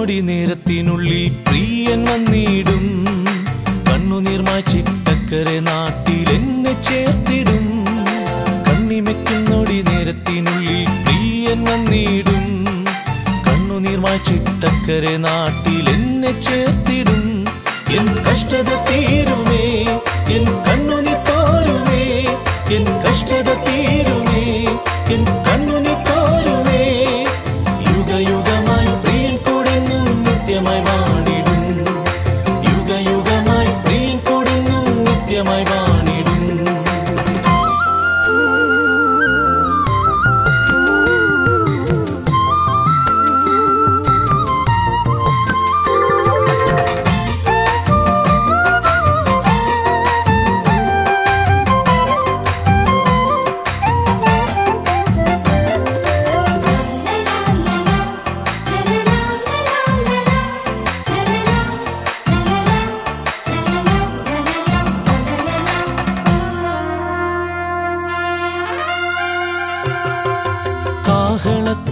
കണ്ണിമയ്ക്കുന്നൊടി നേരത്തിനുള്ളിൽ പ്രിയൻ വന്നിടും. കണ്ണുനീർ മായ്ച്ചിട്ടക്കരെ നാട്ടിൽ എന്നെ ചേർത്തിടും. കണ്ണിമയ്ക്കുന്നൊടി നേരത്തിനുള്ളിൽ പ്രിയൻ വന്നിടും. കണ്ണുനീർ മായ്ച്ചിട്ടക്കരെ നാട്ടിൽ എന്നെ ചേർത്തിടും. എൻ കഷ്ടത തീരുമേ, എൻ കണ്ണുനീർ തോരുമേ. എൻ കഷ്ടത തീരുമേ, എൻ കണ്ണുനീർ തോരുമേ. യുഗയുഗമായി പ്രിയൻ കൂടെന്നും നിത്യമായി വാണിടും. യുഗയുഗമായി പ്രിയൻ കൂടെന്നും നിത്യമായി വാണിടും.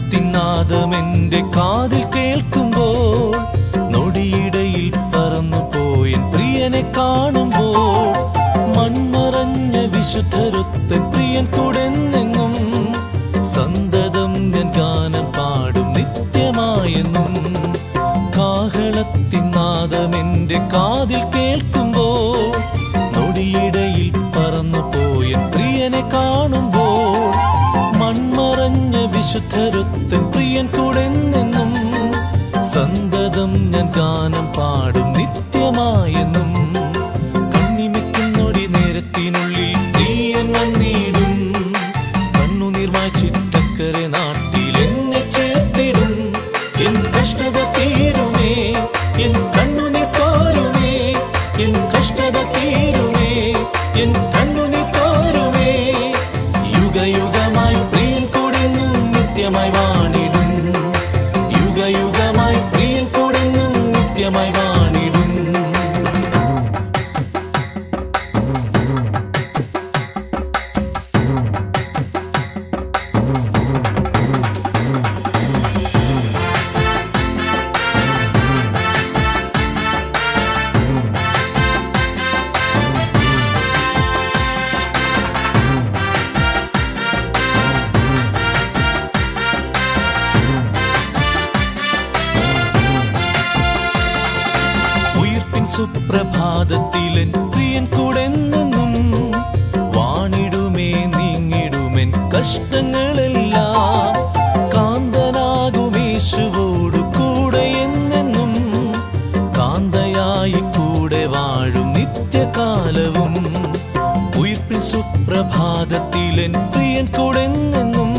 കാഹളത്തിനാദമെന്റെ കാതിൽ കേൾക്കുമ്പോൾ നൊടിയിടയിൽ പറന്നുപോയൻ പ്രിയനെ കാണുമ്പോൾ മൺമറഞ്ഞ വിശുദ്ധരൊത്തൻ പ്രിയൻ കൂടെന്നെങ്ങും സന്തതം ഞാൻ ഗാനം പാടും നിത്യമായെന്നും. കാഹളത്തിനാദമെന്റെ കാതിൽ കേൾക്കുമ്പോൾ നൊടിയിടയിൽ പറന്നുപോയൻ പ്രിയനെ കാണുമ്പോൾ മൺമറഞ്ഞ വിശുദ്ധരൊത്തൻ പ്രിയൻ കൂടെന്നെന്നും സന്തതം ഞാൻ ഗാനം പാടും നിത്യമായെന്നും. കണ്ണിമയ്ക്കുന്നൊടി നേരത്തിനുള്ളിൽ പ്രിയൻ വന്നിടും. കണ്ണുനീർ മായ്ച്ചിട്ടക്കരെ നാട്ടിൽ എന്നെ ചേർത്തിടും. എൻ കഷ്ടത തീരുമേ, എൻ കണ്ണുനീർ തോരുമേ. എൻ കഷ്ടത തീരുമേ, എൻ കണ്ണുനീർ തോരുമേ. യുഗയുഗമായി പ്രിയൻ കൂടെന്നും നിത്യമായി വാണിടും. യുഗയുഗമായി പ്രിയൻ കൂടെന്നും നിത്യമായി വാണിടും. സുപ്രഭാതത്തിലെൻ പ്രിയൻ കൂടെന്നെന്നും വാണിടുമേ നീങ്ങിടുമെൻ കഷ്ടങ്ങളെല്ലാം. കാന്തനാകുമേശുവോടു കൂടെ എന്നെന്നും കാന്തയായി കൂടെ വാഴും നിത്യകാലവും. ഉയിർപ്പിൻ സുപ്രഭാതത്തിലെൻ പ്രിയൻ കൂടെന്നെന്നും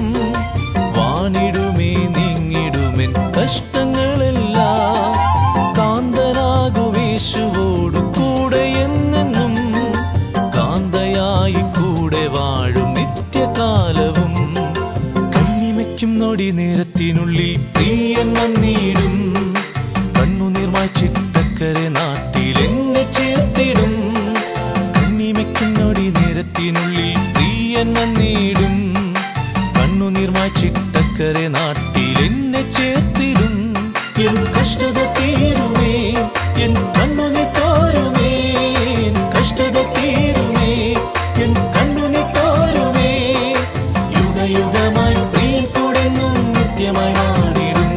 വാണിടുമേ നീങ്ങിടുമെൻ കഷ്ടങ്ങളെല്ലാം. കാന്തനാകുമേശുവോടു കൂടെ എന്നെന്നും കാന്തയായി കൂടെ വാഴും നിത്യകാലവും. കണ്ണിമയ്ക്കുന്നൊടി നേരത്തിനുള്ളിൽ പ്രിയൻ വന്നിടും. കണ്ണുനീർ മായ്ച്ചിട്ടക്കരെ നാട്ടിൽ എന്നെ ചേർത്തിടും. കണ്ണിമയ്ക്കുന്നൊടി നേരത്തിനുള്ളിൽ പ്രിയൻ വന്നിടും. കണ്ണുനീർ മായ്ച്ചിട്ടക്കരെ നാട്ടിൽ എന്നെ ചേർത്തിടും. എൻ കഷ്ടത തീരുമേ, എൻ കണ്ണുനീർ തോരുമേ. എൻ കഷ്ടത തീരുമേ, എൻ കണ്ണുനീർ തോരുമേ. യുഗയുഗമായി പ്രിയൻ കൂടെന്നും നിത്യമായി വാണിടും.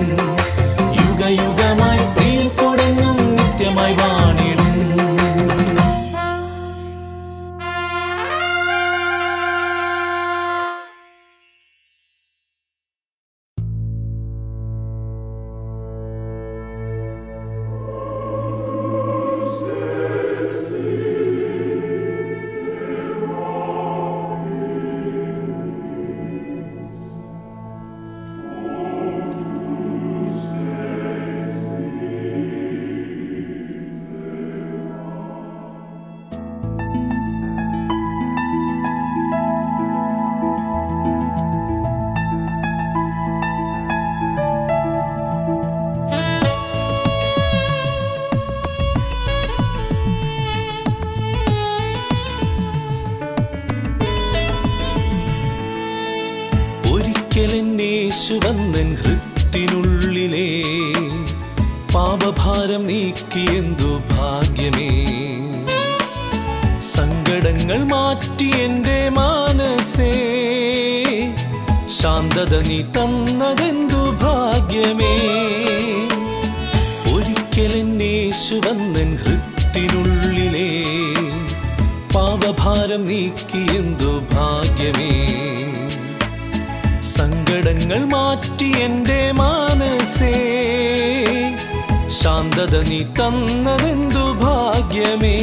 യുഗയുഗമായി പ്രിയൻ കൂടെന്നും നിത്യമായി വാണിടും. ഒരിക്കലെന്നേശു വന്നൻ ഹൃത്തിനുള്ളിലെ പാപഭാരം നീക്കിയെന്തു ഭാഗ്യമേ. സങ്കടങ്ങൾ മാറ്റി എൻ്റെ മനസ്സേ, ശാന്തത നീ തന്നതെന്തു ഭാഗ്യമേ. ഒരിക്കലെന്നേശു വന്നൻ ഹൃത്തിനുള്ളിലേ, പാപഭാരം നീക്കിയെന്തു ഭാഗ്യമേ. സങ്കടങ്ങൾ മാറ്റി എൻ്റെ മനസ്സേ, ശാന്തത നീ തന്നതെന്തു ഭാഗ്യമേ.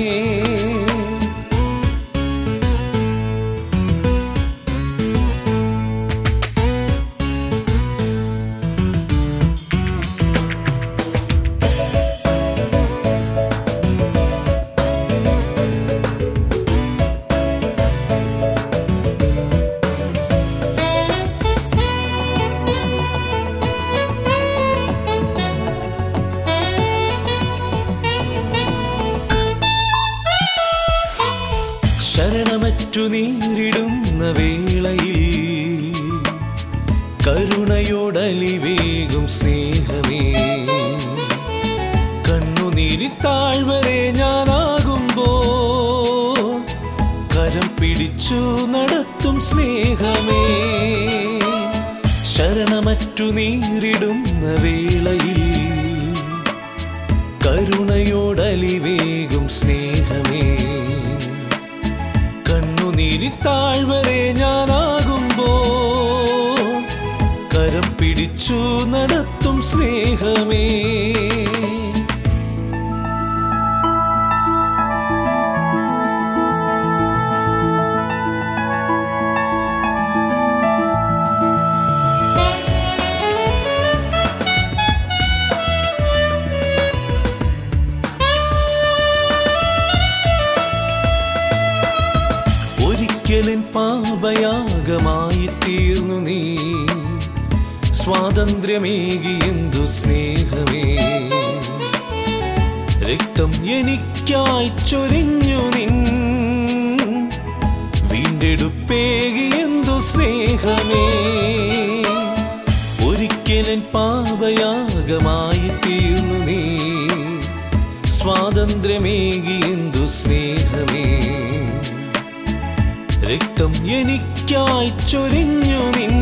ശരണമറ്റു നീരിടുന്ന വേളയിൽ കരുണയോടലിവേകും സ്നേഹമേ. കണ്ണുനീരി താഴ്വരെ ഞാനാകുമ്പോ കരം പിടിച്ചു നടത്തും സ്നേഹമേ. ശരണമറ്റു നീരിടുന്ന വേളയിൽ കരുണയോടലിവേകും സ്നേഹമേ. കണ്ണുനീരി താഴ്വരെ ഞാനാകുമ്പോ കരം പിടിച്ചു നടത്തും സ്നേഹമേ. ഒരിക്കലും പാപയാഗമായി തീർന്നു നീ, സ്വാതന്ത്ര്യമേകിയെന്തു സ്നേഹമേ. രക്തം എനിക്കായി ചൊരിഞ്ഞു നിൻ, വീണ്ടെടുപ്പേകിയെന്തു സ്നേഹമേ. ഒരിക്കലും പാപയാഗമായി തീർന്നു നീ, സ്വാതന്ത്ര്യമേകിയെന്തു സ്നേഹമേ. രക്തം എനിക്കായി ചൊരിഞ്ഞു നിൻ,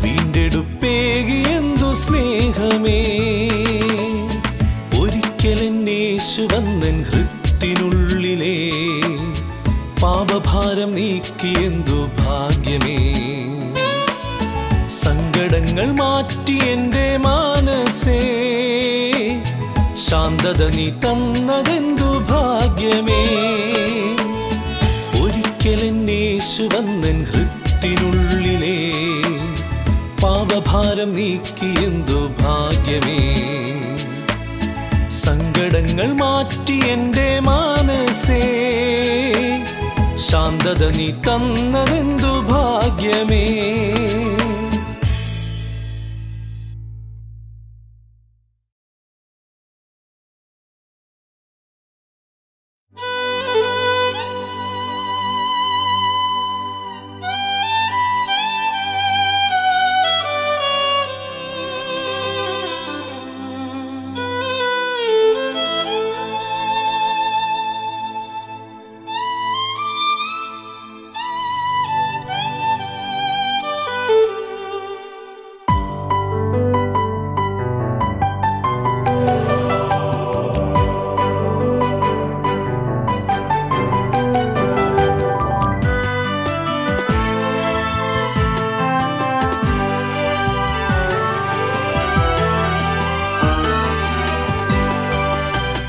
വീണ്ടെടുപ്പേകിയെന്തു സ്നേഹമേ. ഒരിക്കലെന്നേശു വന്നൻ ഹൃത്തിനുള്ളിലേ, പാപഭാരം നീക്കിയെന്തു ഭാഗ്യമേ. സങ്കടങ്ങൾ മാറ്റി എൻ്റെ മനസ്സേ, ശാന്തത നീ തന്നതെന്തു ഭാഗ്യമേ. ഒരിക്കലെന്നേശു വന്നൻ ഹൃത്തിനുള്ളിലേ, പാപഭാരം നീക്കിയെന്തു ഭാഗ്യമേ. സങ്കടങ്ങൾ മാറ്റി എൻ്റെ മനസ്സേ, ശാന്തത നീ തന്നതെന്തു ഭാഗ്യമേ.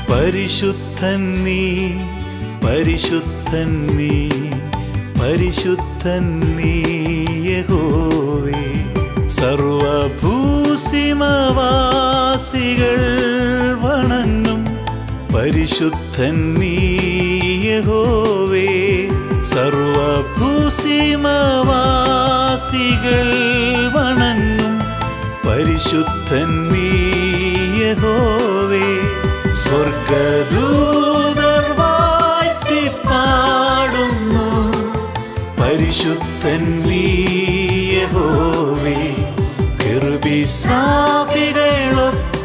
പരിശുദ്ധൻ നീ, പരിശുദ്ധൻ നീ, പരിശുദ്ധൻ നീ യഹോവേ. സർവഭൂസിമവാസികൾ വണങ്ങും പരിശുദ്ധൻ നീ യഹോവേ. സർവഭൂസിമവാസികൾ വണങ്ങും പരിശുദ്ധൻ നീ യഹോവേ. സ്വർഗദൂതർ വാഴ്ത്തിപ്പാടുന്നു പരിശുദ്ധൻ നീ യഹോവേ. കെരൂബിസ്രാഫികളൊത്ത്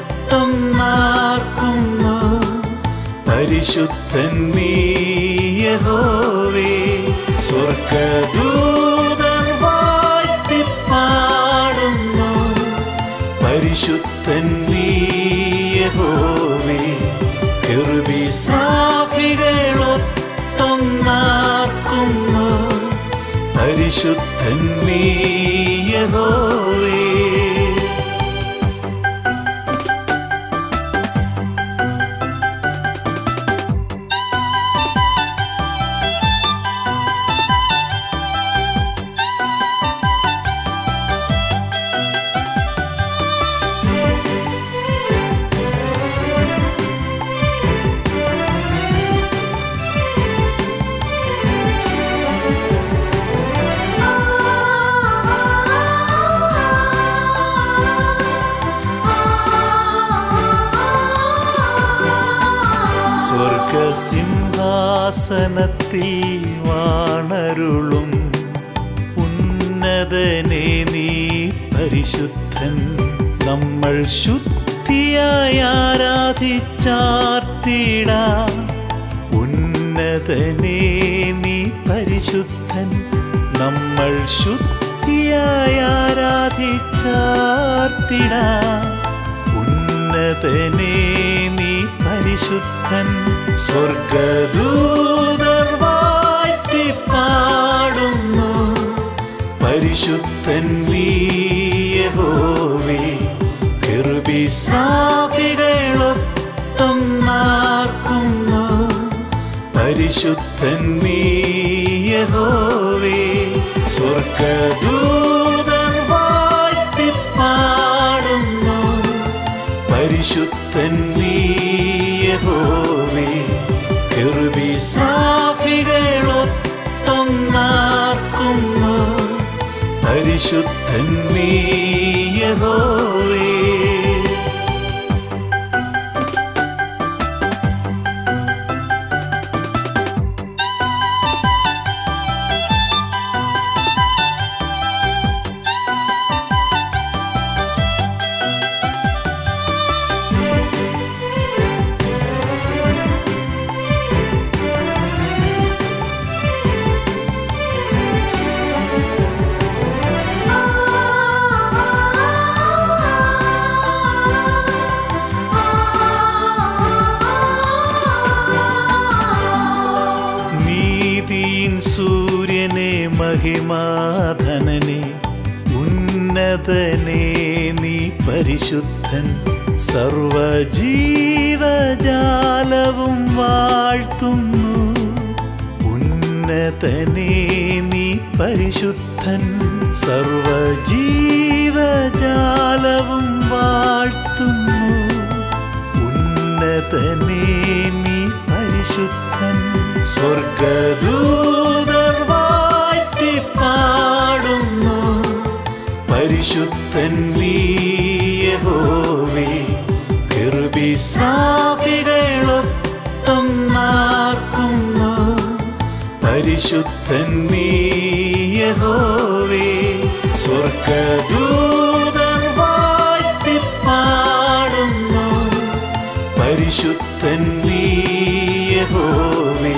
യഹോവേ. സ്വർഗദൂതർ വാഴ്ത്തിപ്പാടുന്നു പരിശുദ്ധൻ നീ യഹോവേ. കെറൂബിസ്രാഫികളൊത്തൊന്നാർക്കുന്നു പരിശുദ്ധൻ നീ യഹോവേ. സ്വർഗസിംഹാസനത്തിൽ വാണരുളും ഉന്നതനെ നീ പരിശുദ്ധൻ. നമ്മൾ ശുദ്ധിയായി ആരാധിച്ചാർത്തിടാം ഉന്നതനെ നീ പരിശുദ്ധൻ. നമ്മൾ ശുദ്ധിയായി ആരാധിച്ചാർത്തിടാം ഉന്നതനെ നീ പരിശുദ്ധൻ. സ്വർഗദൂതർ വാഴ്ത്തിപ്പാടുന്നു പരിശുദ്ധൻ നീ യഹോവേ. കെറൂബിസ്രാഫികളൊത്തൊന്നാർക്കുന്നു പരിശുദ്ധൻ നീ യഹോവേ. സ്വർഗദൂതർ വാഴ്ത്തിപ്പാടുന്നു പരിശുദ്ധൻ നീ യഹോവേ. കെറൂബിസ്രാഫികളൊത്തൊന്നാർക്കുന്നു പരിശുദ്ധൻ നീ യഹോവേ. സൂര്യനെ മഹിമാധനനെ ഉന്നതനെ നീ പരിശുദ്ധൻ. സർവജീവജാലവും വാഴ്ത്തുന്നു ഉന്നതനെ നീ പരിശുദ്ധൻ. സർവജീവജാലവും വാഴ്ത്തുന്നു ഉന്നതനെ നീ പരിശുദ്ധൻ. സ്വർഗദൂതർ വാഴ്ത്തിപ്പാടുന്നു പരിശുദ്ധൻ നീ യഹോവേ. കെറൂബിസ്രാഫികളൊത്തൊന്നാർക്കുന്നു പരിശുദ്ധൻ നീ യഹോവേ. സ്വർഗദൂതർ വാഴ്ത്തിപ്പാടുന്നു പരിശുദ്ധൻ നീ യഹോവേ.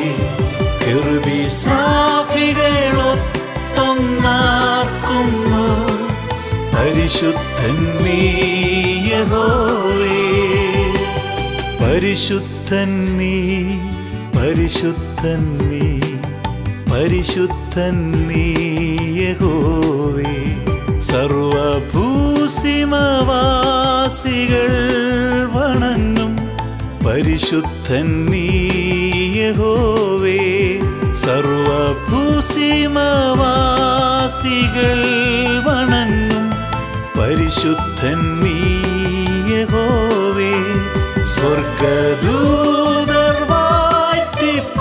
കെറൂബിസ്രാഫികളൊത്തൊന്നാർക്കുന്നു പരിശുദ്ധൻ നീ യഹോവേ. പരിശുദ്ധൻ നീ പരിശുദ്ധൻ നീ പരിശുദ്ധൻ നീ യഹോവേ. സർവഭൂസിമവാസികൾ വണങ്ങും പരിശുദ്ധൻ നീ യഹോവേ. സർവഭൂസിമവാസികൾ വണങ്ങും പരിശുദ്ധൻ നീ യഹോവേ. സ്വർഗദൂതർ വാഴ്ത്തിപ്പാടുന്നു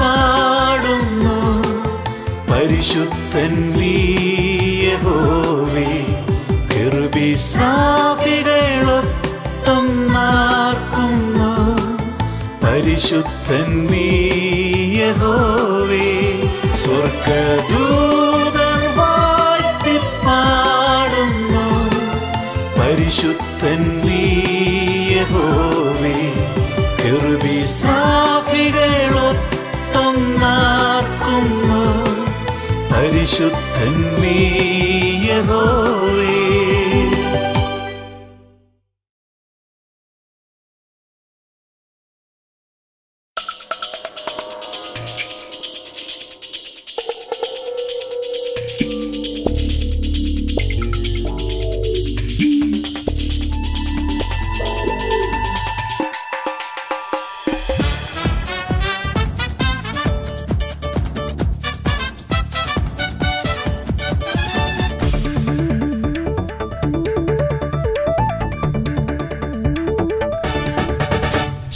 പരിശുദ്ധൻ നീ യഹോവേ. കെറൂബിസ്രാഫികളൊത്തൊന്നാർക്കുന്നു പരിശുദ്ധൻ നീ യഹോവേ. സ്വർഗദൂതർ വാഴ്ത്തിപ്പാടുന്നു പരിശുദ്ധൻ നീ യഹോവേ. കെറൂബിസ്രാഫികളൊത്തൊന്നാർക്കുന്നു ഞാർക്കുന്നു പരിശുദ്ധൻ നീ യഹോവേ.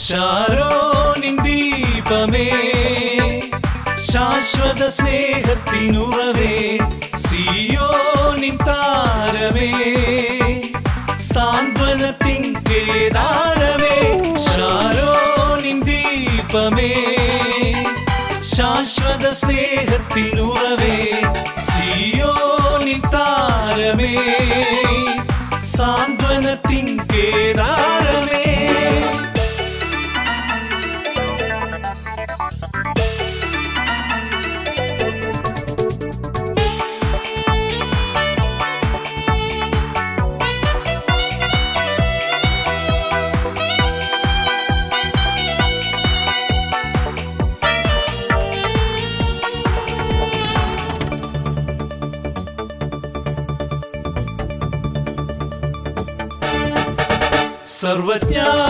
ശാരോനിൻ ദീപമേ, ശാശ്വത സ്നേഹത്തിനുറവേ, സിയോനിൻ താരമേ, സാന്ത്വനത്തിൻ കേദാരമേ. ശാരോനിൻ ദീപമേ, ശാശ്വത സ്നേഹത്തിനുറവേ, സിയോനിൻ താരമേ, സാന്ത്വനത്തിൻ കേദാരമേ.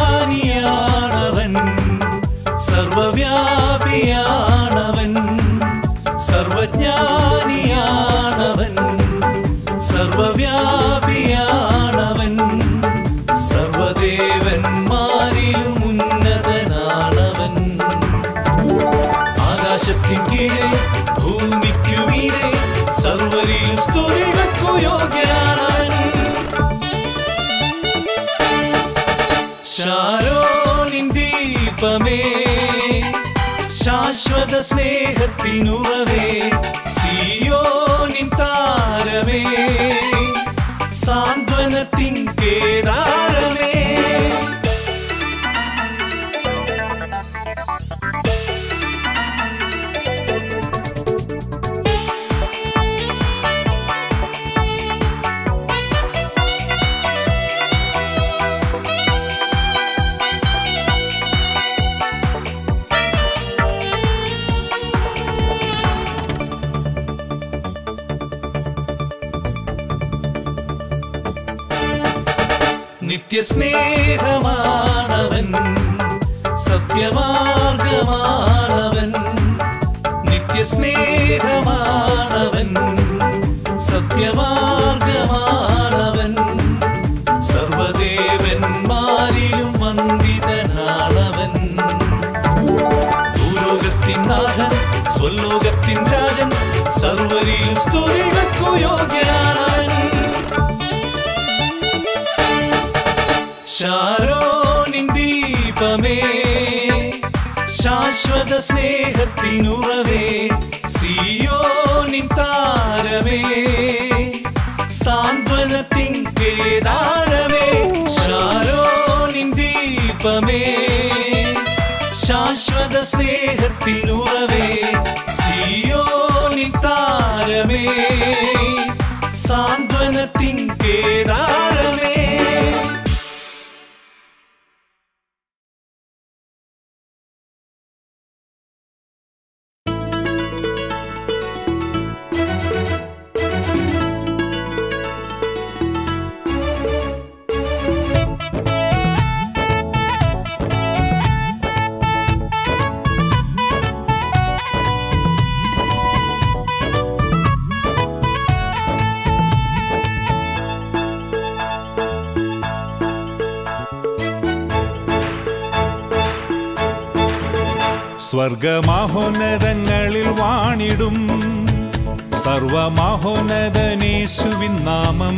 സർവജ്ഞാനിയാണവൻ, സർവവ്യാപിയാണവൻ, സർവജ്ഞാനിയാണവൻ, സർവവ്യാപിയാണവൻ, സർവദേവന്മാരിലും ഉന്നതനാണവൻ. ആകാശത്തിൻ കീഴെ ഭൂമിക്കുമീതെ സർവരിലും സ്തുതികൾക്കു യോഗ്യനാണവൻ. ശാരോനിൻ ദീപമേ, ശാശ്വത സ്നേഹത്തിനുറവേ, സിയോനിൻ താരമേ, സാന്ത്വനത്തിൻ കേദാരമേ. നിത്യസ്നേഹമാണവൻ, സത്യമാർഗമാണവൻ, നിത്യസ്നേഹമാണവൻ, സത്യമാർഗമാണവൻ, സർവദേവന്മാരിലും വന്ദിതനാണവൻ. ഭൂലോകത്തിൻ നാഥൻ, സ്വലോകത്തിൻ രാജൻ, സർവരിലും സ്തുതികൾക്കു യോഗ്യനാണവൻ. ശാരോനിൻ ദീപമേ, ശാശ്വത സ്നേഹത്തിനുറവേ, സിയോനിൻ താരമേ, സാന്ത്വനത്തിൻ കേദാരമേ. ശാരോനിൻ ദീപമേ, ശാശ്വത സ്നേഹത്തിനുറവേ, സിയോനിൻ താരമേ, സാന്ത്വനത്തിൻ കേദാരമേ. സ്വർഗമഹോന്നതങ്ങളിൽ വാണിടും സർവമഹോന്നതനേശുവിൻ നാമം,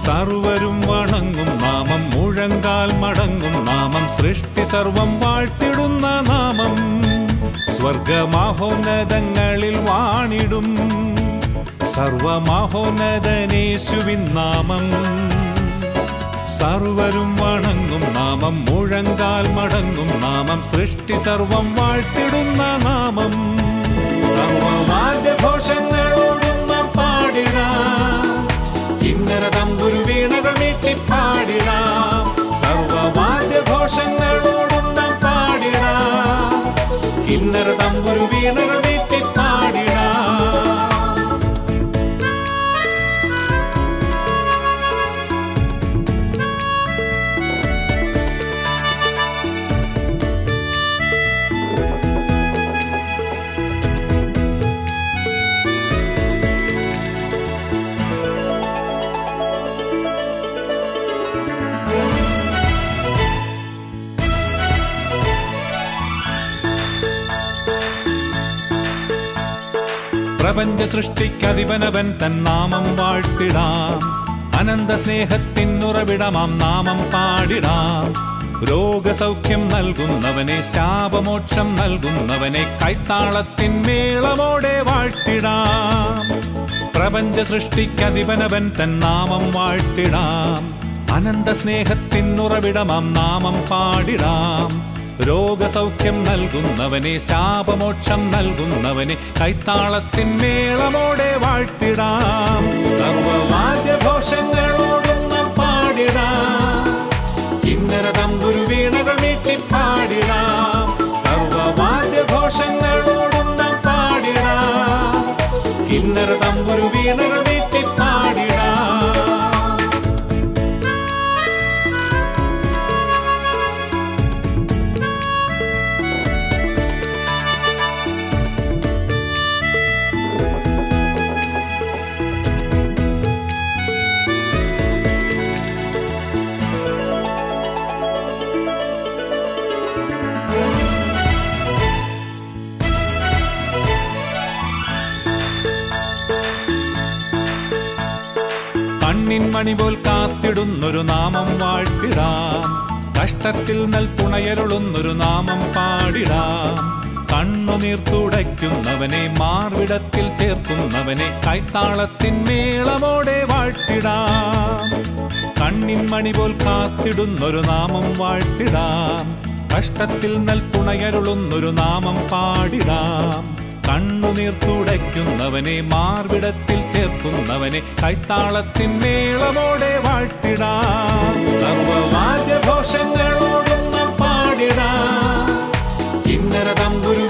സർവരും വണങ്ങും നാമം, മുഴങ്കാൽ മടങ്ങും നാമം, സൃഷ്ടി സർവം വാഴ്ത്തിടുന്ന നാമം. സ്വർഗമഹോന്നതങ്ങളിൽ വാണിടും സർവമഹോന്നതനേശുവിൻ നാമം, സർവരും വണങ്ങും നാമം, മുഴങ്കാൽ മടങ്ങും നാമം, സൃഷ്ടി സർവം വാഴ്ത്തിടുന്ന നാമം. തമ്പുരു വീണകൾ വീട്ടി പാടിടാം. പ്രപഞ്ച സൃഷ്ടിക്കധിപനവൻ തൻ നാമം വാഴ്ത്തിടാം. അനന്ത സ്നേഹത്തിനുറവിടമാം നാമം പാടിടാം. രോഗസൗഖ്യം നൽകുന്നവനെ, ശാപമോക്ഷം നൽകുന്നവനെ കൈത്താളത്തിൻ മേളമോടെ വാഴ്ത്തിടാം. പ്രപഞ്ച സൃഷ്ടിക്കധിപനവൻ തൻ നാമം വാഴ്ത്തിടാം. അനന്ത സ്നേഹത്തിനുറവിടമാം നാമം പാടിടാം. രോഗസൗഖ്യം നൽകുന്നവനെ, ശാപമോക്ഷം നൽകുന്നവനെ കൈത്താളത്തിൻ മേളമോടെ വാഴ്ത്തിടാം. സർവവാദ്യഘോഷങ്ങളോടും നാം പാടിടാം. കിന്നര തമ്പുരു വീണകൾ വീട്ടി പാടിടാം. സർവവാദ്യഘോഷങ്ങളോടും നാം പാടിടാം. കിന്നര തമ്പുരു വീണകൾ വീട്ടി പാടിടാം. കണ്ണിൻ മണി പോൽ കാത്തിടുന്നൊരു നാമം വാഴ്ത്തിടാം. കഷ്ടത്തിൽ നൽ തുണയരുളുന്നൊരു നാമം പാടിടാം. കണ്ണുനീർ തുടയ്ക്കുന്നവനെ, മാർവിടത്തിൽ ചേർക്കുന്നവനെ കൈത്താളത്തിൻ മേളമോടെ വാഴ്ത്തിടാം. കണ്ണിൻ മണി പോൽ കാത്തിടുന്നൊരു നാമം വാഴ്ത്തിടാം. കഷ്ടത്തിൽ നൽ തുണയരുളുന്നൊരു നാമം പാടിടാം. കണ്ണുനീർ തുടയ്ക്കുന്നവനെ, മാർവിടത്തിൽ ചേർക്കുന്നവനെ കൈത്താളത്തിൻ മേളമോടെ വാഴ്ത്തിടാം. സർവവാദ്യഘോഷങ്ങളോടും നാം പാടിടാം. കിന്നര തമ്പുരു